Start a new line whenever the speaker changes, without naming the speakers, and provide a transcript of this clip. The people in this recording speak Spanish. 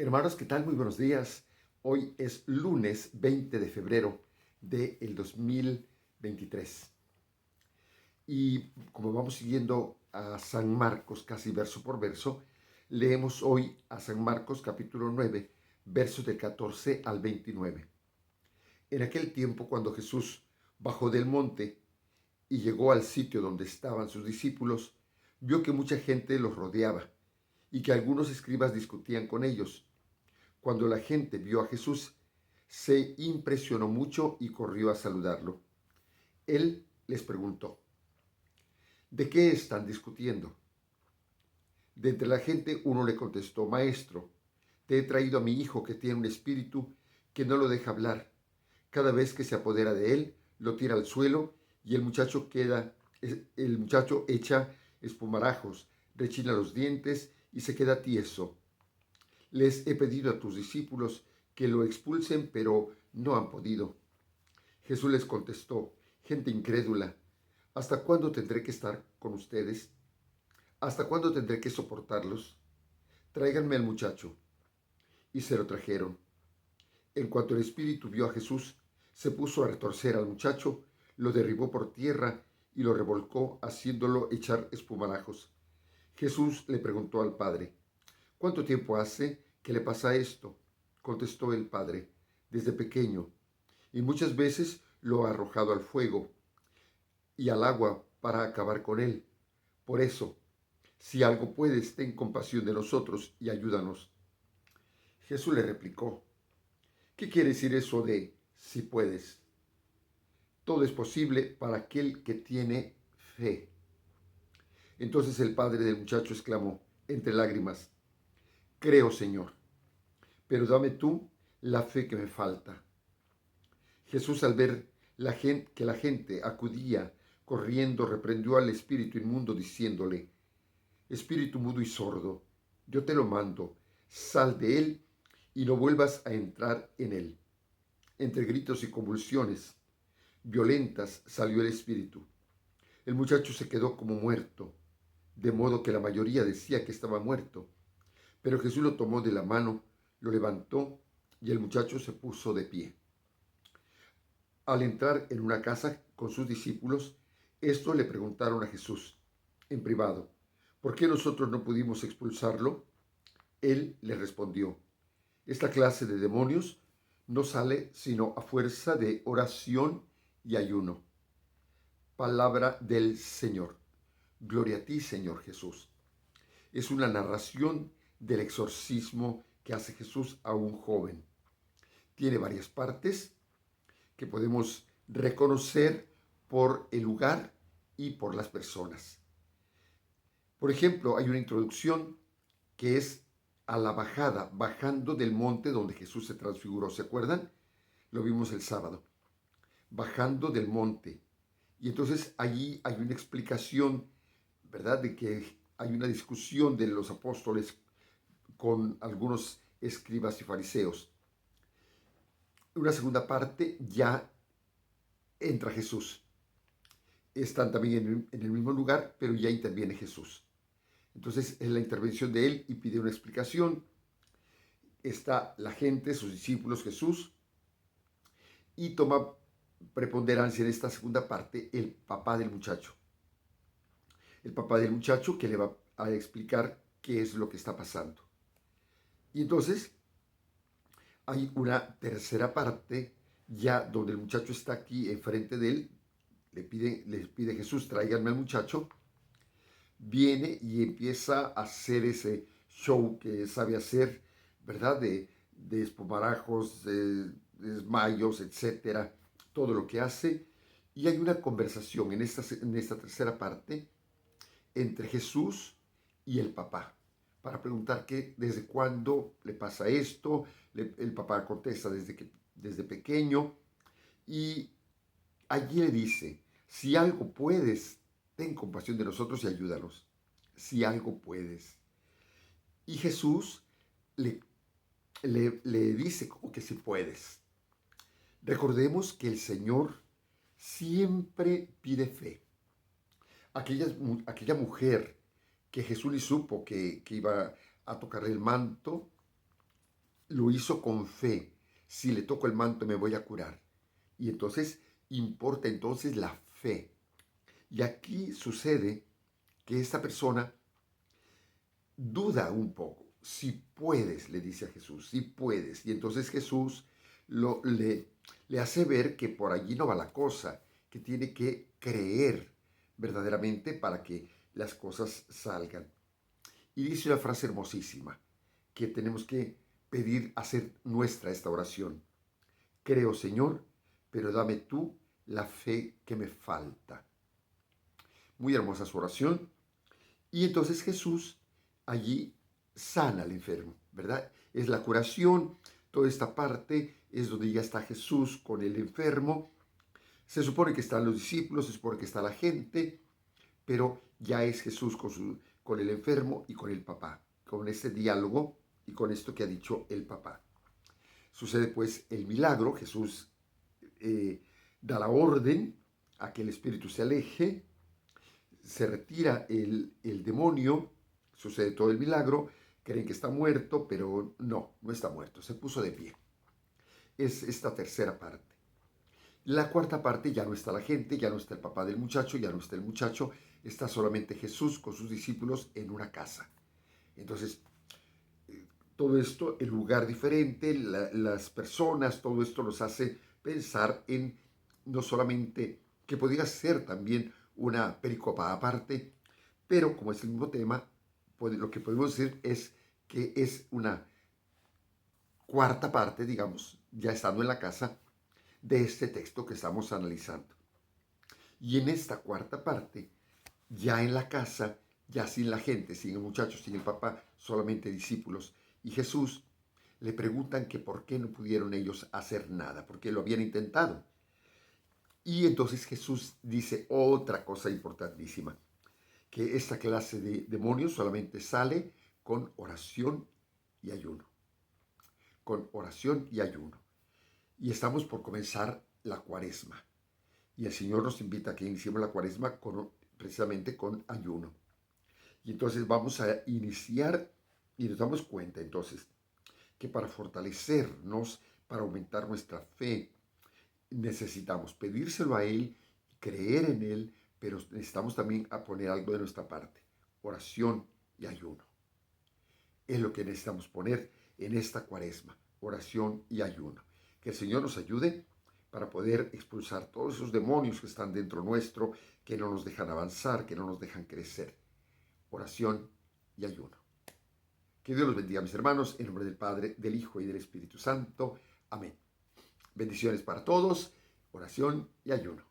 Hermanos, ¿qué tal? Muy buenos días. Hoy es lunes 20 de febrero del 2023. Y como vamos siguiendo a San Marcos casi verso por verso, leemos hoy a San Marcos capítulo 9, versos del 14 al 29. En aquel tiempo, cuando Jesús bajó del monte y llegó al sitio donde estaban sus discípulos, vio que mucha gente los rodeaba y que algunos escribas discutían con ellos. Cuando la gente vio a Jesús, se impresionó mucho y corrió a saludarlo. Él les preguntó, ¿de qué están discutiendo? De entre la gente uno le contestó, Maestro, te he traído a mi hijo que tiene un espíritu que no lo deja hablar. Cada vez que se apodera de él, lo tira al suelo y el muchacho echa espumarajos, rechina los dientes y se queda tieso. Les he pedido a tus discípulos que lo expulsen, pero no han podido. Jesús les contestó, gente incrédula, ¿hasta cuándo tendré que estar con ustedes? ¿Hasta cuándo tendré que soportarlos? Tráiganme al muchacho. Y se lo trajeron. En cuanto el espíritu vio a Jesús, se puso a retorcer al muchacho, lo derribó por tierra y lo revolcó, haciéndolo echar espumarajos. Jesús le preguntó al padre, ¿cuánto tiempo hace que le pasa esto? Contestó el padre, desde pequeño, y muchas veces lo ha arrojado al fuego y al agua para acabar con él. Por eso, si algo puedes, ten compasión de nosotros y ayúdanos. Jesús le replicó, ¿qué quiere decir eso de si puedes? Todo es posible para aquel que tiene fe. Entonces el padre del muchacho exclamó, entre lágrimas, creo, Señor, pero dame tú la fe que me falta. Jesús, al ver que la gente acudía corriendo, reprendió al espíritu inmundo diciéndole, espíritu mudo y sordo, yo te lo mando, sal de él y no vuelvas a entrar en él. Entre gritos y convulsiones violentas salió el espíritu. El muchacho se quedó como muerto, de modo que la mayoría decía que estaba muerto. Pero Jesús lo tomó de la mano, lo levantó y el muchacho se puso de pie. Al entrar en una casa con sus discípulos, estos le preguntaron a Jesús en privado, ¿por qué nosotros no pudimos expulsarlo? Él les respondió, esta clase de demonios no sale sino a fuerza de oración y ayuno. Palabra del Señor. Gloria a ti, Señor Jesús. Es una narración del exorcismo que hace Jesús a un joven. Tiene varias partes que podemos reconocer por el lugar y por las personas. Por ejemplo, hay una introducción que es a la bajada, bajando del monte donde Jesús se transfiguró. ¿Se acuerdan? Lo vimos el sábado. Bajando del monte. Y entonces allí hay una explicación, ¿verdad? De que hay una discusión de los apóstoles con algunos escribas y fariseos. Una segunda parte ya entra Jesús. Están también en el mismo lugar, pero ya interviene Jesús. Entonces es la intervención de él y pide una explicación. Está la gente, sus discípulos, Jesús, y toma preponderancia en esta segunda parte el papá del muchacho. El papá del muchacho que le va a explicar qué es lo que está pasando. Y entonces hay una tercera parte ya donde el muchacho está aquí enfrente de él, le pide Jesús, tráiganme al muchacho, viene y empieza a hacer ese show que sabe hacer, ¿verdad? De espumarajos, de desmayos, etcétera, todo lo que hace. Y hay una conversación en esta tercera parte entre Jesús y el papá para preguntar que desde cuándo le pasa esto. El papá contesta desde pequeño y allí le dice, si algo puedes, ten compasión de nosotros y ayúdanos. Si algo puedes. Y Jesús le dice como que si puedes. Recordemos que el Señor siempre pide fe. Aquella mujer que Jesús le supo que iba a tocar el manto, lo hizo con fe. Si le toco el manto me voy a curar. Y entonces importa entonces la fe. Y aquí sucede que esta persona duda un poco. Si puedes, le dice a Jesús, si puedes. Y entonces Jesús le hace ver que por allí no va la cosa, que tiene que creer verdaderamente para que las cosas salgan. Y dice una frase hermosísima, que tenemos que pedir, hacer nuestra esta oración. Creo, Señor, pero dame tú la fe que me falta. Muy hermosa su oración. Y entonces Jesús allí sana al enfermo, ¿verdad? Es la curación. Toda esta parte es donde ya está Jesús con el enfermo. Se supone que están los discípulos, se supone que está la gente, pero ya es Jesús con el enfermo y con el papá, con ese diálogo y con esto que ha dicho el papá. Sucede pues el milagro. Jesús da la orden a que el espíritu se aleje, se retira el demonio, sucede todo el milagro, creen que está muerto, pero no está muerto, se puso de pie. Es esta tercera parte. La cuarta parte ya no está la gente, ya no está el papá del muchacho, ya no está el muchacho, está solamente Jesús con sus discípulos en una casa. Entonces, todo esto, el lugar diferente, las personas, todo esto nos hace pensar en no solamente que podría ser también una pericopa aparte, pero como es el mismo tema, lo que podemos decir es que es una cuarta parte, digamos, ya estando en la casa, de este texto que estamos analizando. Y en esta cuarta parte, ya en la casa, ya sin la gente, sin el muchacho, sin el papá, solamente discípulos y Jesús, le preguntan que por qué no pudieron ellos hacer nada, porque lo habían intentado. Y entonces Jesús dice otra cosa importantísima, que esta clase de demonios solamente sale con oración y ayuno. Con oración y ayuno. Y estamos por comenzar la cuaresma. Y el Señor nos invita a que iniciemos la cuaresma precisamente con ayuno. Y entonces vamos a iniciar y nos damos cuenta entonces que para fortalecernos, para aumentar nuestra fe, necesitamos pedírselo a Él, creer en Él, pero necesitamos también poner algo de nuestra parte, oración y ayuno. Es lo que necesitamos poner en esta cuaresma, oración y ayuno. Que el Señor nos ayude para poder expulsar todos esos demonios que están dentro nuestro, que no nos dejan avanzar, que no nos dejan crecer. Oración y ayuno. Que Dios los bendiga, mis hermanos, en nombre del Padre, del Hijo y del Espíritu Santo. Amén. Bendiciones para todos, oración y ayuno.